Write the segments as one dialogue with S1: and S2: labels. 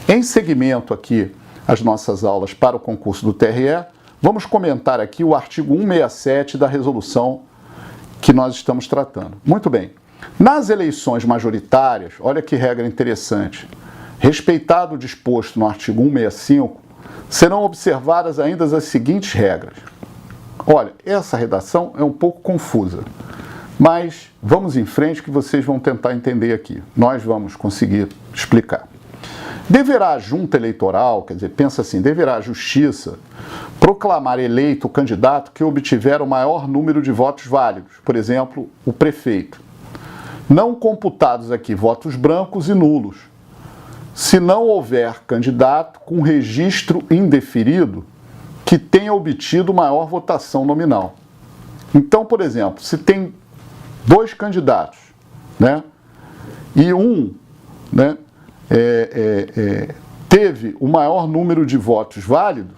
S1: Em seguimento aqui às nossas aulas para o concurso do TRE, vamos comentar aqui o artigo 167 da resolução que nós estamos tratando. Muito bem. Nas eleições majoritárias, olha que regra interessante. Respeitado o disposto no artigo 165, serão observadas ainda as seguintes regras. Olha, essa redação é um pouco confusa, mas vamos em frente que vocês vão tentar entender aqui. Nós vamos conseguir explicar. Deverá a junta eleitoral, quer dizer, pensa assim, deverá a justiça proclamar eleito o candidato que obtiver o maior número de votos válidos, por exemplo, o prefeito. Não computados aqui votos brancos e nulos, se não houver candidato com registro indeferido que tenha obtido maior votação nominal. Então, por exemplo, se tem dois candidatos, né, e um, né, teve o maior número de votos válidos,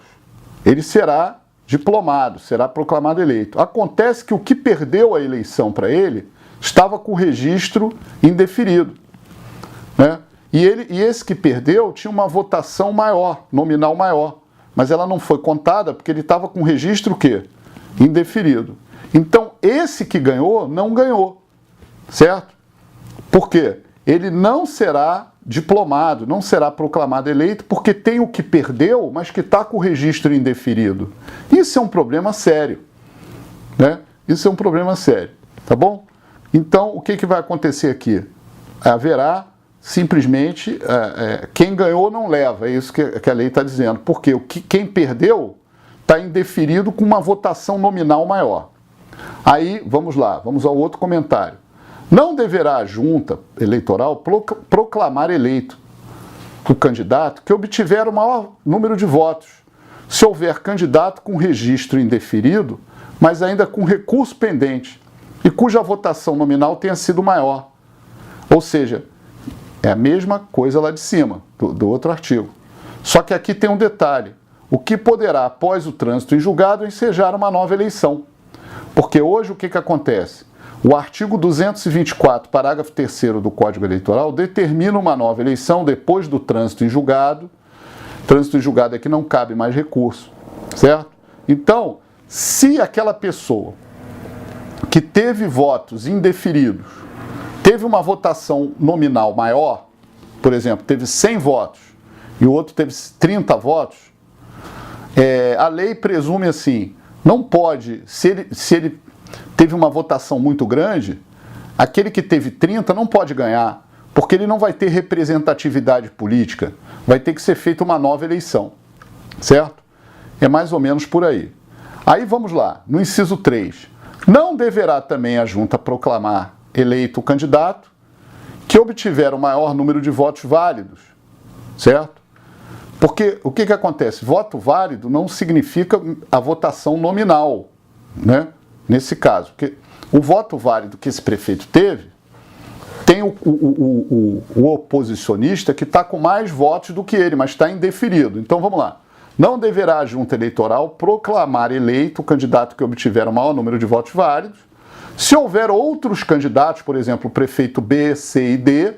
S1: ele será diplomado, será proclamado eleito. Acontece que o que perdeu a eleição para ele estava com o registro indeferido, né? E esse que perdeu tinha uma votação maior, nominal maior, mas ela não foi contada porque ele estava com o registro o quê? Indeferido. Então, esse que ganhou, não ganhou, certo? Por quê? Ele não será diplomado, não será proclamado eleito porque tem o que perdeu, mas que está com o registro indeferido. Isso é um problema sério, né? Isso é um problema sério, tá bom? Então, o que vai acontecer aqui? Haverá simplesmente quem ganhou não leva, é isso que a lei está dizendo, porque quem perdeu está indeferido com uma votação nominal maior. Aí, vamos lá, vamos ao outro comentário. Não deverá a junta eleitoral proclamar eleito o candidato que obtiver o maior número de votos, se houver candidato com registro indeferido, mas ainda com recurso pendente, e cuja votação nominal tenha sido maior. Ou seja, é a mesma coisa lá de cima, do outro artigo. Só que aqui tem um detalhe. O que poderá, após o trânsito em julgado, ensejar uma nova eleição. Porque hoje o que acontece? O artigo 224, parágrafo 3º do Código Eleitoral, determina uma nova eleição depois do trânsito em julgado. Trânsito em julgado é que não cabe mais recurso, certo? Então, se aquela pessoa que teve votos indeferidos teve uma votação nominal maior, por exemplo, teve 100 votos e o outro teve 30 votos, a lei presume assim, não pode, se ele teve uma votação muito grande, aquele que teve 30 não pode ganhar, porque ele não vai ter representatividade política, vai ter que ser feita uma nova eleição, certo? É mais ou menos por aí. Aí vamos lá, no inciso 3, não deverá também a junta proclamar eleito o candidato que obtiver o maior número de votos válidos, certo? Porque o que acontece? Voto válido não significa a votação nominal, né? Nesse caso, porque o voto válido que esse prefeito teve, tem o oposicionista que está com mais votos do que ele, mas está indeferido. Então vamos lá. Não deverá a junta eleitoral proclamar eleito o candidato que obtiver o maior número de votos válidos, se houver outros candidatos, por exemplo, o prefeito B, C e D,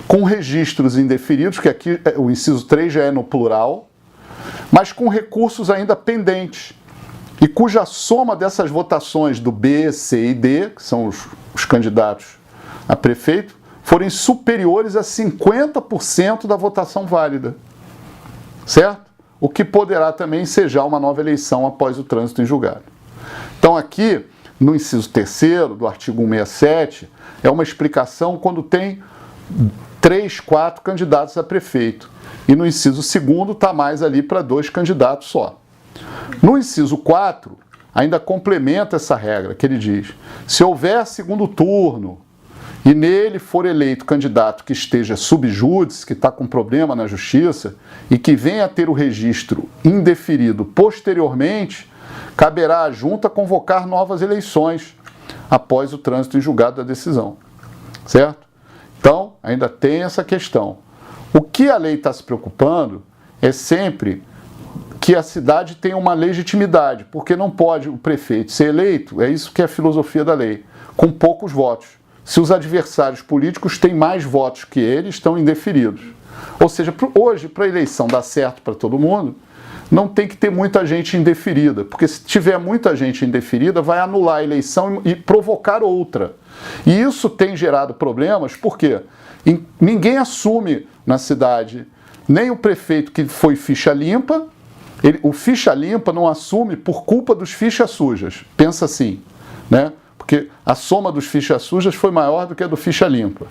S1: com registros indeferidos, que aqui o inciso 3 já é no plural, mas com recursos ainda pendentes, e cuja soma dessas votações do B, C e D, que são os candidatos a prefeito, forem superiores a 50% da votação válida, certo? O que poderá também ensejar uma nova eleição após o trânsito em julgado. Então aqui, no inciso 3º do artigo 167, é uma explicação quando tem 3, 4 candidatos a prefeito. E no inciso 2º está mais ali para 2 candidatos só. No inciso 4, ainda complementa essa regra, que ele diz, se houver segundo turno e nele for eleito candidato que esteja sub judice, que está com problema na justiça, e que venha a ter o registro indeferido posteriormente, caberá à junta convocar novas eleições após o trânsito em julgado da decisão, certo? Então, ainda tem essa questão. O que a lei está se preocupando é sempre que a cidade tenha uma legitimidade, porque não pode o prefeito ser eleito, é isso que é a filosofia da lei, com poucos votos. Se os adversários políticos têm mais votos que ele, estão indeferidos. Ou seja, hoje, para a eleição dar certo para todo mundo, não tem que ter muita gente indeferida, porque se tiver muita gente indeferida, vai anular a eleição e provocar outra. E isso tem gerado problemas, porque ninguém assume na cidade, nem o prefeito que foi ficha limpa, o ficha limpa não assume por culpa dos fichas sujas. Pensa assim, né? Porque a soma dos fichas sujas foi maior do que a do ficha limpa.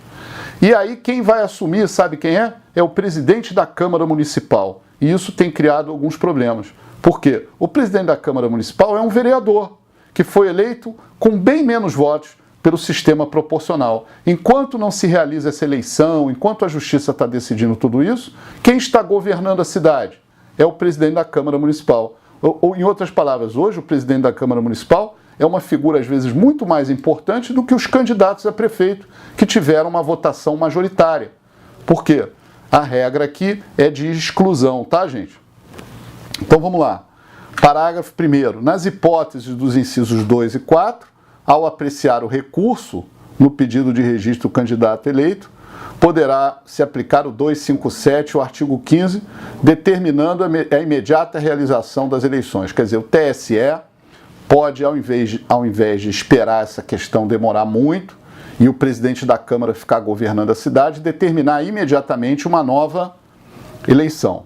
S1: E aí quem vai assumir, sabe quem é? É o presidente da Câmara Municipal. E isso tem criado alguns problemas. Por quê? O presidente da Câmara Municipal é um vereador que foi eleito com bem menos votos pelo sistema proporcional. Enquanto não se realiza essa eleição, enquanto a Justiça está decidindo tudo isso, quem está governando a cidade? É o presidente da Câmara Municipal. Ou em outras palavras, hoje o presidente da Câmara Municipal é uma figura, às vezes, muito mais importante do que os candidatos a prefeito que tiveram uma votação majoritária. Por quê? A regra aqui é de exclusão, tá, gente? Então vamos lá. Parágrafo 1º. Nas hipóteses dos incisos 2 e 4, ao apreciar o recurso no pedido de registro do candidato eleito, poderá se aplicar o 257, o artigo 15, determinando a imediata realização das eleições. Quer dizer, o TSE pode, ao invés de esperar essa questão demorar muito e o presidente da Câmara ficar governando a cidade, determinar imediatamente uma nova eleição,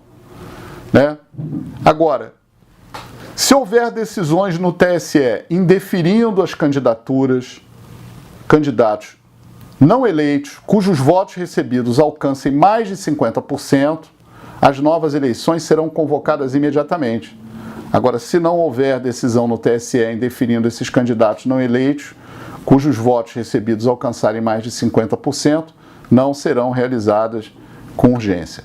S1: né? Agora, se houver decisões no TSE indeferindo as candidatos não eleitos, cujos votos recebidos alcancem mais de 50%, as novas eleições serão convocadas imediatamente. Agora, se não houver decisão no TSE indeferindo esses candidatos não eleitos, cujos votos recebidos alcançarem mais de 50%, não serão realizadas com urgência.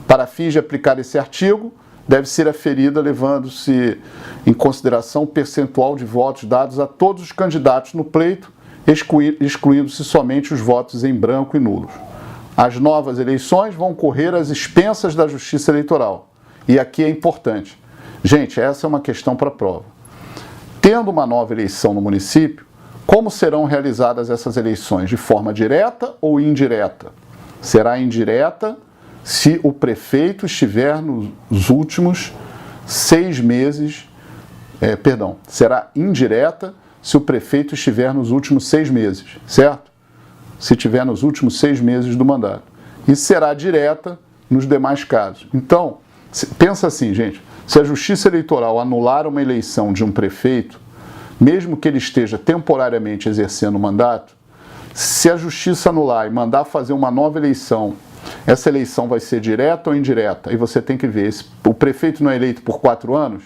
S1: Para fins de aplicar esse artigo, deve ser aferida levando-se em consideração o percentual de votos dados a todos os candidatos no pleito, excluindo-se somente os votos em branco e nulos. As novas eleições vão correr às expensas da Justiça Eleitoral. E aqui é importante. Gente, essa é uma questão para prova. Tendo uma nova eleição no município, como serão realizadas essas eleições? De forma direta ou indireta? Será indireta se o prefeito estiver nos últimos 6 meses, será indireta se o prefeito estiver nos últimos 6 meses, certo? Se estiver nos últimos 6 meses do mandato. E será direta nos demais casos. Então, pensa assim, gente, se a Justiça Eleitoral anular uma eleição de um prefeito, mesmo que ele esteja temporariamente exercendo o mandato, se a Justiça anular e mandar fazer uma nova eleição, essa eleição vai ser direta ou indireta? E você tem que ver, o prefeito não é eleito por 4 anos?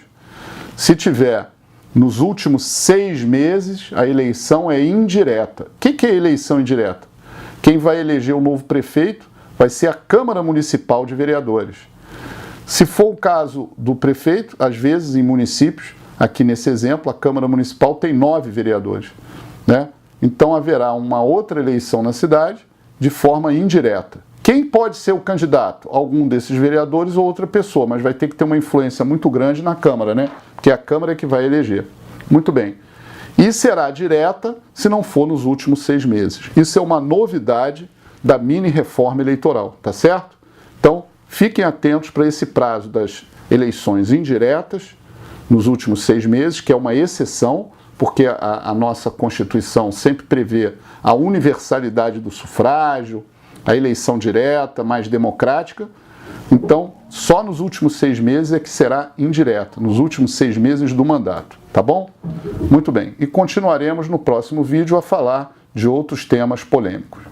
S1: Se tiver nos últimos 6 meses, a eleição é indireta. O que é eleição indireta? Quem vai eleger o novo prefeito vai ser a Câmara Municipal de Vereadores. Se for o caso do prefeito, às vezes em municípios, aqui nesse exemplo, a Câmara Municipal tem 9 vereadores, né? Então haverá uma outra eleição na cidade de forma indireta. Quem pode ser o candidato? Algum desses vereadores ou outra pessoa, mas vai ter que ter uma influência muito grande na Câmara, né? Porque a Câmara é que vai eleger. Muito bem. E será direta se não for nos últimos 6 meses. Isso é uma novidade da mini-reforma eleitoral, tá certo? Então, fiquem atentos para esse prazo das eleições indiretas nos últimos 6 meses, que é uma exceção, porque a nossa Constituição sempre prevê a universalidade do sufrágio, a eleição direta, mais democrática. Então, só nos últimos 6 meses é que será indireta, nos últimos 6 meses do mandato, tá bom? Muito bem. E continuaremos no próximo vídeo a falar de outros temas polêmicos.